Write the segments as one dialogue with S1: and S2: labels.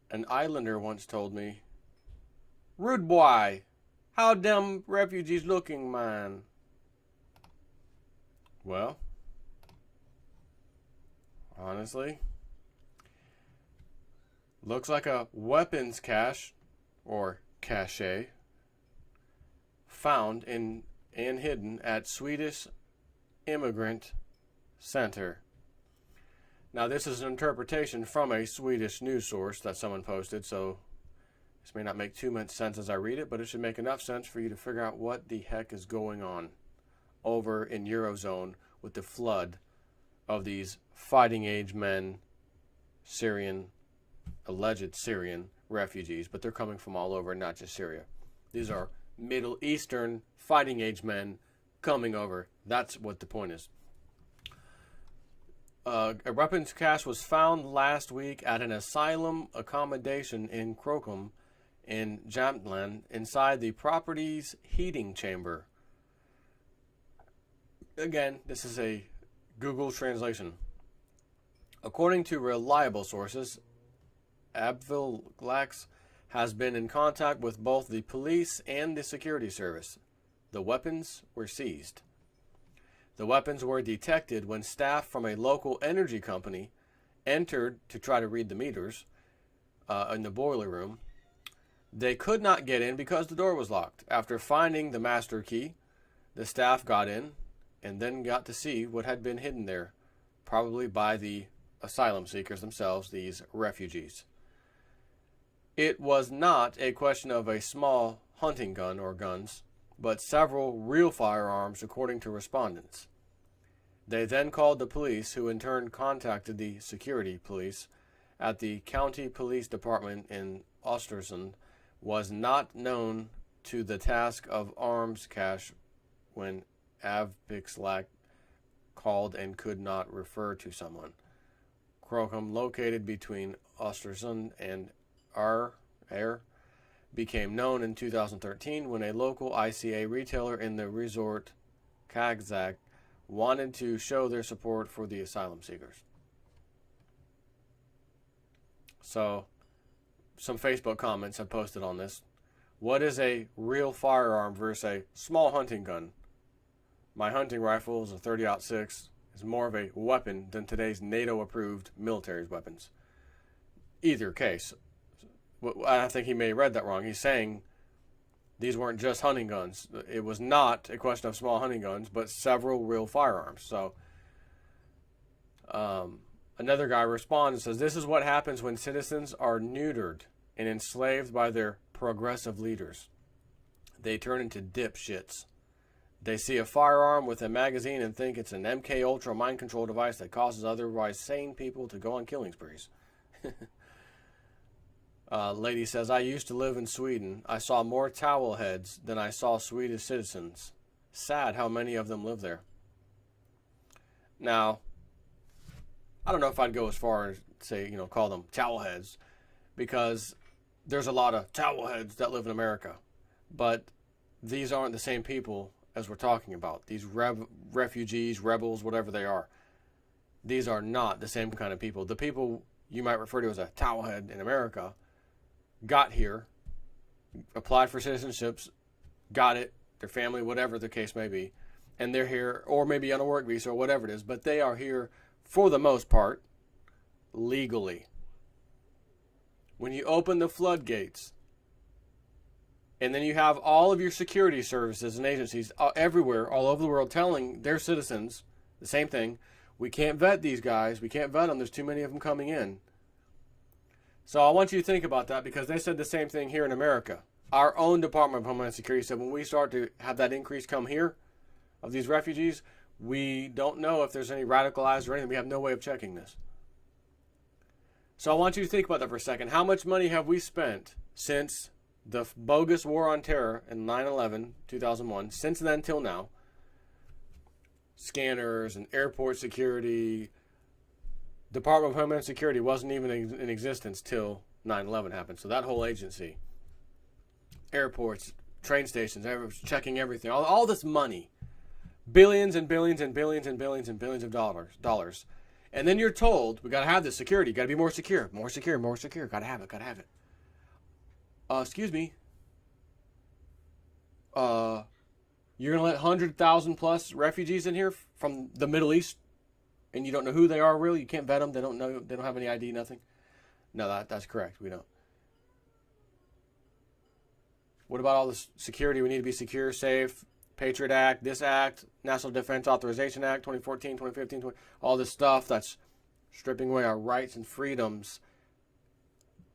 S1: an islander once told me, "Rude boy, how them refugees looking, man?" Well, honestly, looks like a weapons cache, or cache, found in and hidden at Swedish Immigrant Center. Now, this is an interpretation from a Swedish news source that someone posted, so this may not make too much sense as I read it, but it should make enough sense for you to figure out what the heck is going on over in Eurozone with the flood of these fighting age men, alleged Syrian refugees, but they're coming from all over, not just Syria. These are Middle Eastern fighting age men coming over. That's what the point is. A weapons cache was found last week at an asylum accommodation in Krokom in Jämtland inside the property's heating chamber. Again, this is a Google translation. According to reliable sources, Abvilglax has been in contact with both the police and the security service. The weapons were seized. The weapons were detected when staff from a local energy company entered to try to read the meters in the boiler room. They could not get in because the door was locked. After finding the master key, the staff got in and then got to see what had been hidden there, probably by the asylum seekers themselves, these refugees. It was not a question of a small hunting gun or guns, but several real firearms, according to respondents. They then called the police, who in turn contacted the security police at the county police department in Östersund. Was not known to the task of arms cache when Avpixlack called and could not refer to someone. Krokom, located between Östersund and Air, became known in 2013 when a local ICA retailer in the resort Kagzak wanted to show their support for the asylum seekers. So, some Facebook comments have posted on this. What is a real firearm versus a small hunting gun? My hunting rifle is a 30-06. It's more of a weapon than today's NATO-approved military weapons. Either case, I think he may have read that wrong. He's saying these weren't just hunting guns. It was not a question of small hunting guns, but several real firearms. So, another guy responds and says, "This is what happens when citizens are neutered and enslaved by their progressive leaders. They turn into dipshits. They see a firearm with a magazine and think it's an MK Ultra mind control device that causes otherwise sane people to go on killing sprees." Lady says, "I used to live in Sweden. I saw more towel heads than I saw Swedish citizens. Sad how many of them live there." Now, I don't know if I'd go as far as say, call them towel heads, because there's a lot of towel heads that live in America. But these aren't the same people as we're talking about. These refugees, rebels, whatever they are. These are not the same kind of people. The people you might refer to as a towel head in America got here, applied for citizenships, got it, their family, whatever the case may be, and they're here, or maybe on a work visa or whatever it is, but they are here for the most part legally. When you open the floodgates, and then you have all of your security services and agencies everywhere, all over the world, telling their citizens the same thing: we can't vet these guys, we can't vet them, there's too many of them coming in. So I want you to think about that, because they said the same thing here in America. Our own Department of Homeland Security said when we start to have that increase come here of these refugees, we don't know if there's any radicalized or anything. We have no way of checking this. So I want you to think about that for a second. How much money have we spent since the bogus war on terror in 9/11, 2001, since then till now? Scanners and airport security. Department of Homeland Security wasn't even in existence till 9/11 happened. So that whole agency, airports, train stations, checking everything, all this money, billions and billions and billions and billions and billions of dollars. And then you're told, we got to have this security. Got to be more secure. More secure, more secure. Got to have it, got to have it. Excuse me. You're going to let 100,000 plus refugees in here from the Middle East, and you don't know who they are really? You can't vet them. They don't know. They don't have any ID, nothing? No, that's correct. We don't. What about all the security? We need to be secure, safe, Patriot Act, this act, National Defense Authorization Act, 2014, 2015, all this stuff that's stripping away our rights and freedoms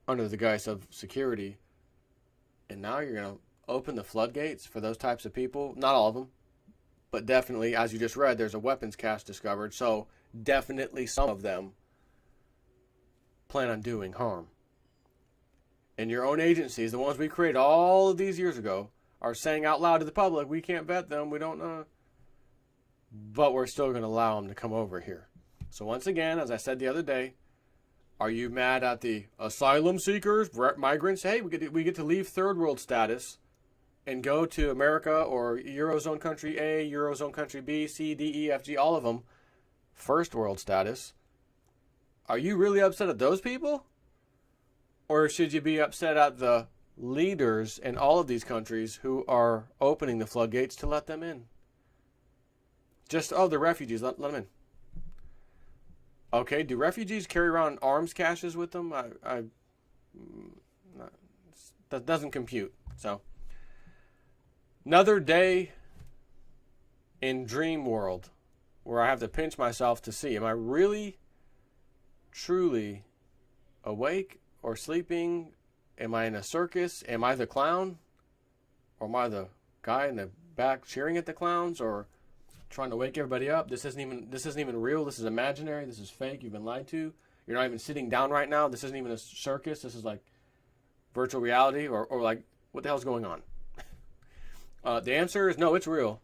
S1: under the guise of security. And now you're going to open the floodgates for those types of people. Not all of them, but definitely, as you just read, there's a weapons cache discovered. So definitely some of them plan on doing harm. And your own agencies, the ones we created all of these years ago, are saying out loud to the public, we can't vet them, we don't know. But we're still going to allow them to come over here. So once again, as I said the other day, are you mad at the asylum seekers, migrants? Hey, we get to leave third world status and go to America or Eurozone country A, Eurozone country B, C, D, E, F, G, all of them, first world status. Are you really upset at those people? Or should you be upset at the leaders in all of these countries who are opening the floodgates to let them in? Just, the refugees, let them in. Okay, do refugees carry around arms caches with them? That doesn't compute. So, another day in dream world where I have to pinch myself to see, am I really, truly awake or sleeping? Am I in a circus? Am I the clown? Or am I the guy in the back cheering at the clowns or trying to wake everybody up? This isn't even real. This is imaginary. This is fake. You've been lied to. You're not even sitting down right now. This isn't even a circus. This is like virtual reality or like what the hell's going on? The answer is no, it's real.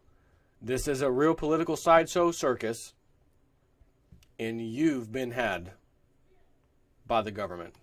S1: This is a real political sideshow circus, and you've been had by the government.